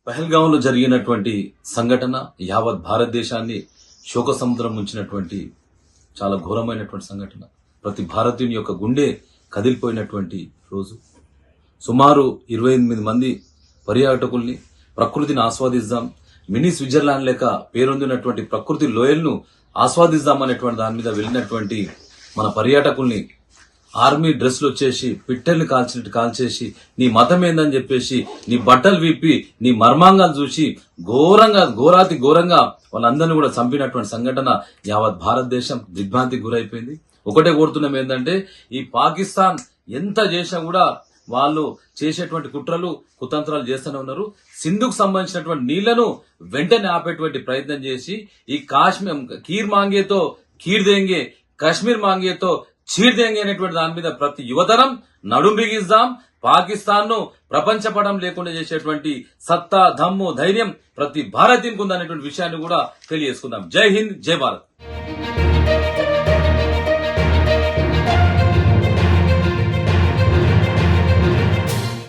పహల్గాంలో జరిగినటువంటి సంఘటన యావత్ భారతదేశాన్ని శోక సముద్రం ముంచినటువంటి చాలా ఘోరమైనటువంటి సంఘటన. ప్రతి భారతీయుని యొక్క గుండె కదిలిపోయినటువంటి రోజు. సుమారు 28 మంది పర్యాటకుల్ని ప్రకృతిని ఆస్వాదిద్దాం, మినీ స్విట్జర్లాండ్ లేక పేరొందినటువంటి ప్రకృతి లోయలను ఆస్వాదిద్దాం అనేటువంటి దాని మీద వెళ్ళినటువంటి మన పర్యాటకుల్ని ఆర్మీ డ్రెస్లు వచ్చేసి పిట్టల్ని కాల్చినట్టు కాల్చేసి నీ మతం ఏందని చెప్పేసి నీ బట్టలు విప్పి నీ మర్మాంగాలు చూసి ఘోరాతి ఘోరంగా వాళ్ళందరినీ కూడా చంపినటువంటి సంఘటన యావత్ భారతదేశం దిగ్భ్రాంతికి గురైపోయింది. ఒకటే కోరుతున్నాం ఏంటంటే ఈ పాకిస్తాన్ ఎంత చేసినా కూడా వాళ్ళు చేసేటువంటి కుట్రలు కుతంత్రాలు చేస్తూనే ఉన్నారు. సింధుకు సంబంధించినటువంటి నీళ్లను వెంటనే ఆపేటువంటి ప్రయత్నం చేసి ఈ కీర్ మాంగేతో కీర్ దేంగే, కాశ్మీర్ మాంగేతో చీర్ దేంగే అనేటువంటి దాని మీద ప్రతి యువతరం నడుం బిగిద్దాం. పాకిస్తాన్ ను ప్రపంచ పటం లేకుండా చేసేటువంటి సత్తా, దమ్ము, ధైర్యం ప్రతి భారతీయునికి ఉందనేటువంటి విషయాన్ని కూడా తెలియజేసుకుందాం. జై హింద్, జై భారత్.